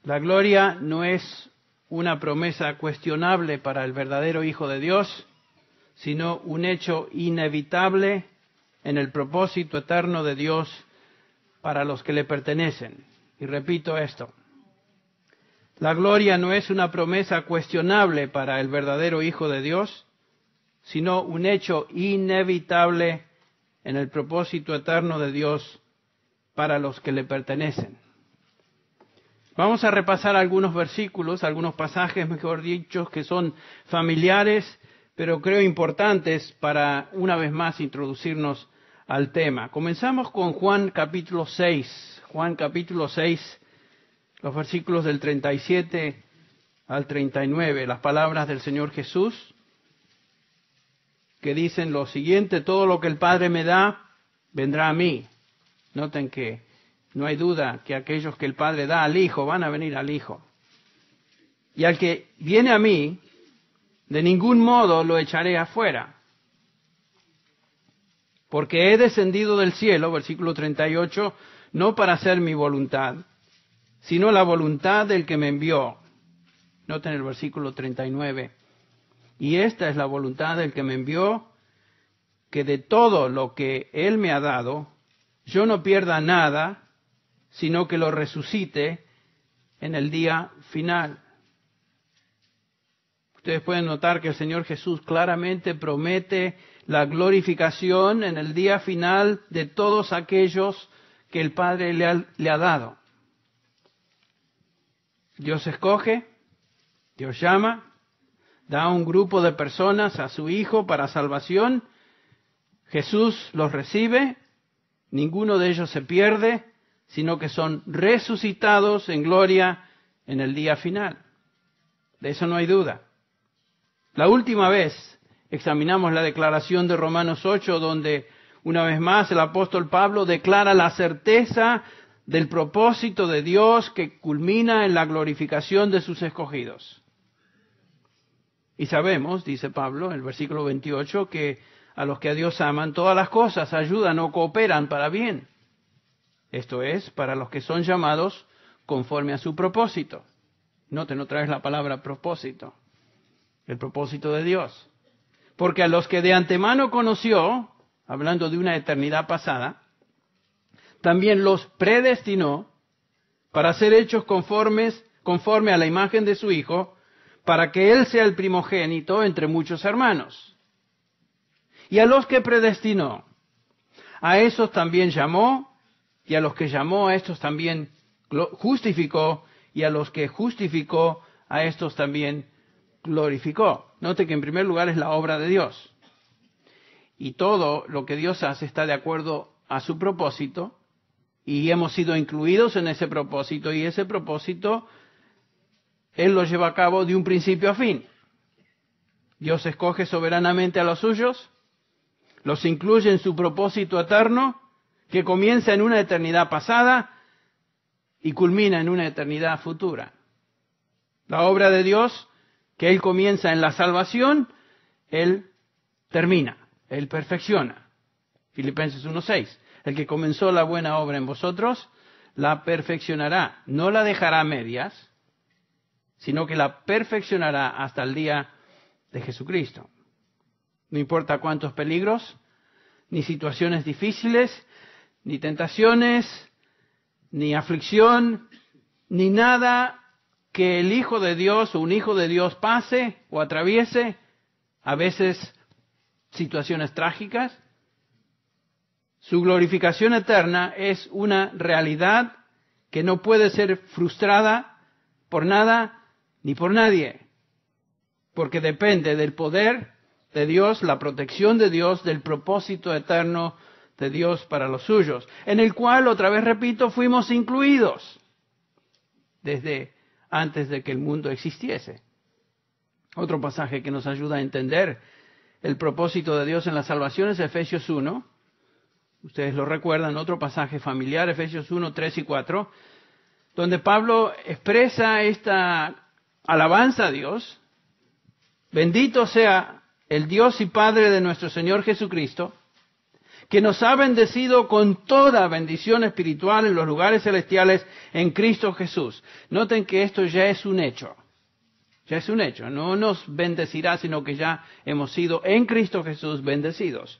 La gloria no es una promesa cuestionable para el verdadero Hijo de Dios, sino un hecho inevitable en el propósito eterno de Dios para los que le pertenecen. Y repito esto. La gloria no es una promesa cuestionable para el verdadero Hijo de Dios, sino un hecho inevitable en el propósito eterno de Dios para los que le pertenecen. Vamos a repasar algunos versículos, algunos pasajes, mejor dicho, que son familiares, pero creo importantes para, una vez más, introducirnos al tema. Comenzamos con Juan capítulo 6. Juan capítulo 6, los versículos del 37 al 39, las palabras del Señor Jesús, que dicen lo siguiente: todo lo que el Padre me da, vendrá a mí. Noten que no hay duda que aquellos que el Padre da al Hijo van a venir al Hijo. Y al que viene a mí, de ningún modo lo echaré afuera. Porque he descendido del cielo, versículo 38, no para hacer mi voluntad, sino la voluntad del que me envió. Noten el versículo 39. Y esta es la voluntad del que me envió, que de todo lo que Él me ha dado, yo no pierda nada, sino que lo resucite en el día final. Ustedes pueden notar que el Señor Jesús claramente promete la glorificación en el día final de todos aquellos que el Padre le ha dado. Dios escoge, Dios llama, da a un grupo de personas a su Hijo para salvación. Jesús los recibe, ninguno de ellos se pierde, sino que son resucitados en gloria en el día final. De eso no hay duda. La última vez examinamos la declaración de Romanos 8, donde una vez más el apóstol Pablo declara la certeza del propósito de Dios que culmina en la glorificación de sus escogidos. Y sabemos, dice Pablo en el versículo 28, que a los que a Dios aman, todas las cosas ayudan o cooperan para bien. Esto es, para los que son llamados conforme a su propósito. Noten otra vez la palabra propósito. El propósito de Dios. Porque a los que de antemano conoció, hablando de una eternidad pasada, también los predestinó para ser hechos conforme a la imagen de su Hijo, para que Él sea el primogénito entre muchos hermanos. Y a los que predestinó, a esos también llamó, y a los que llamó, a estos también justificó, y a los que justificó, a estos también glorificó. Note que en primer lugar es la obra de Dios. Y todo lo que Dios hace está de acuerdo a su propósito, y hemos sido incluidos en ese propósito, y ese propósito Él lo lleva a cabo de un principio a fin. Dios escoge soberanamente a los suyos, los incluye en su propósito eterno, que comienza en una eternidad pasada y culmina en una eternidad futura. La obra de Dios, que Él comienza en la salvación, Él termina, Él perfecciona. Filipenses 1:6. El que comenzó la buena obra en vosotros, la perfeccionará. No la dejará a medias, sino que la perfeccionará hasta el día de Jesucristo. No importa cuántos peligros, ni situaciones difíciles, ni tentaciones, ni aflicción, ni nada que el Hijo de Dios o un Hijo de Dios pase o atraviese, a veces situaciones trágicas. Su glorificación eterna es una realidad que no puede ser frustrada por nada ni por nadie, porque depende del poder de Dios, la protección de Dios, del propósito eterno de Dios para los suyos, en el cual, otra vez repito, fuimos incluidos desde antes de que el mundo existiese. Otro pasaje que nos ayuda a entender el propósito de Dios en la salvación es Efesios 1. Ustedes lo recuerdan, otro pasaje familiar, Efesios 1, 3 y 4, donde Pablo expresa esta alabanza a Dios. Bendito sea el Dios y Padre de nuestro Señor Jesucristo, que nos ha bendecido con toda bendición espiritual en los lugares celestiales en Cristo Jesús. Noten que esto ya es un hecho. Ya es un hecho. No nos bendecirá, sino que ya hemos sido en Cristo Jesús bendecidos.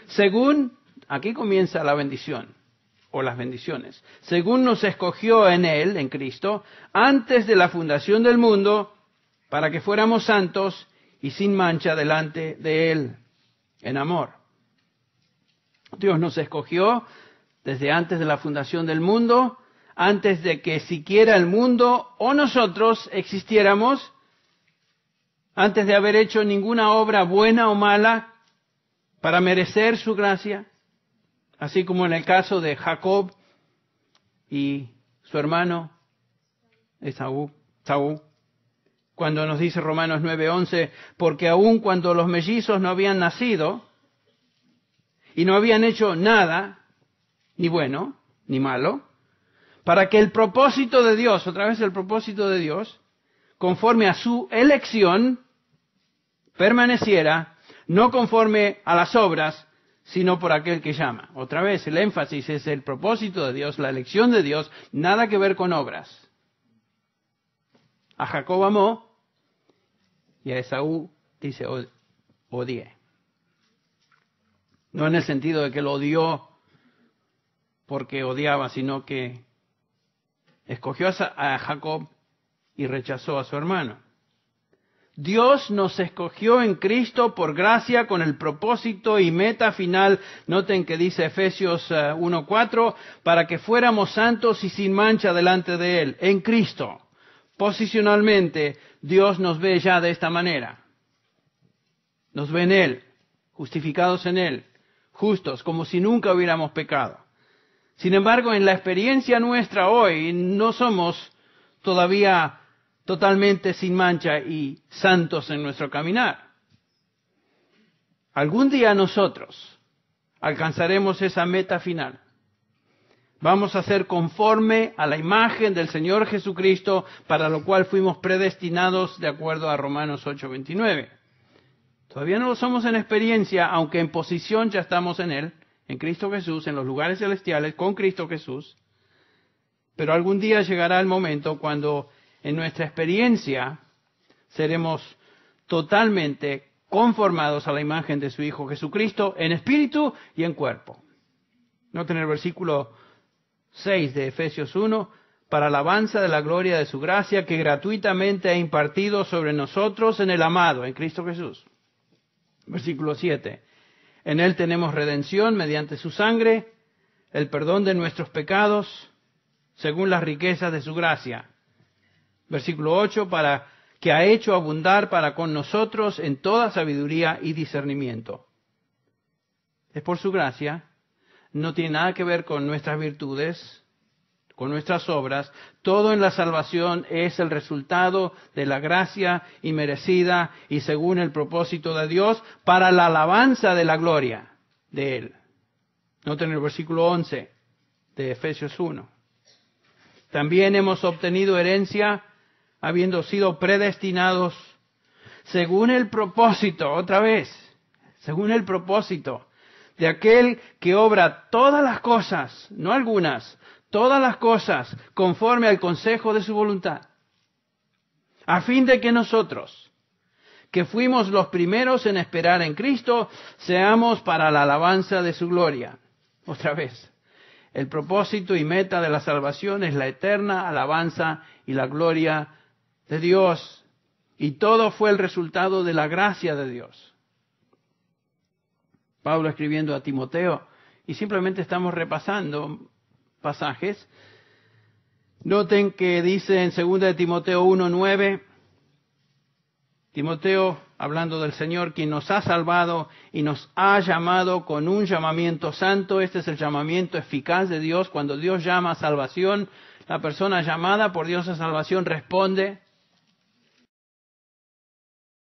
Según, aquí comienza la bendición, o las bendiciones. Según nos escogió en Él, en Cristo, antes de la fundación del mundo, para que fuéramos santos y sin mancha delante de Él, en amor. Dios nos escogió desde antes de la fundación del mundo, antes de que siquiera el mundo o nosotros existiéramos, antes de haber hecho ninguna obra buena o mala para merecer su gracia, así como en el caso de Jacob y su hermano Esaú, cuando nos dice Romanos 9:11, porque aun cuando los mellizos no habían nacido y no habían hecho nada, ni bueno, ni malo, para que el propósito de Dios, otra vez el propósito de Dios, conforme a su elección, permaneciera, no conforme a las obras, sino por aquel que llama. Otra vez, el énfasis es el propósito de Dios, la elección de Dios, nada que ver con obras. A Jacob amó y a Esaú, dice, odié. No en el sentido de que lo odió porque odiaba, sino que escogió a Jacob y rechazó a su hermano. Dios nos escogió en Cristo por gracia con el propósito y meta final, noten que dice Efesios 1:4, para que fuéramos santos y sin mancha delante de Él, en Cristo. Posicionalmente, Dios nos ve ya de esta manera. Nos ve en Él, justificados en Él, justos, como si nunca hubiéramos pecado. Sin embargo, en la experiencia nuestra hoy, no somos todavía totalmente sin mancha y santos en nuestro caminar. Algún día nosotros alcanzaremos esa meta final. Vamos a ser conforme a la imagen del Señor Jesucristo, para lo cual fuimos predestinados de acuerdo a Romanos 8:29. Todavía no lo somos en experiencia, aunque en posición ya estamos en Él, en Cristo Jesús, en los lugares celestiales, con Cristo Jesús. Pero algún día llegará el momento cuando en nuestra experiencia seremos totalmente conformados a la imagen de su Hijo Jesucristo en espíritu y en cuerpo. Noten el versículo 6 de Efesios 1, para alabanza de la gloria de su gracia que gratuitamente ha impartido sobre nosotros en el amado, en Cristo Jesús. Versículo 7, en Él tenemos redención mediante su sangre, el perdón de nuestros pecados, según las riquezas de su gracia. Versículo 8, para que ha hecho abundar para con nosotros en toda sabiduría y discernimiento. Es por su gracia, no tiene nada que ver con nuestras virtudes, con nuestras obras. Todo en la salvación es el resultado de la gracia inmerecida y según el propósito de Dios para la alabanza de la gloria de Él. Noten el versículo 11 de Efesios 1. También hemos obtenido herencia habiendo sido predestinados según el propósito, otra vez, según el propósito de aquel que obra todas las cosas, no algunas, todas las cosas conforme al consejo de su voluntad, a fin de que nosotros, que fuimos los primeros en esperar en Cristo, seamos para la alabanza de su gloria. Otra vez, el propósito y meta de la salvación es la eterna alabanza y la gloria de Dios, y todo fue el resultado de la gracia de Dios. Pablo escribiendo a Timoteo, y simplemente estamos repasando pasajes. Noten que dice en 2 de Timoteo 1:9, Timoteo, hablando del Señor, quien nos ha salvado y nos ha llamado con un llamamiento santo. Este es el llamamiento eficaz de Dios. Cuando Dios llama a salvación, la persona llamada por Dios a salvación responde.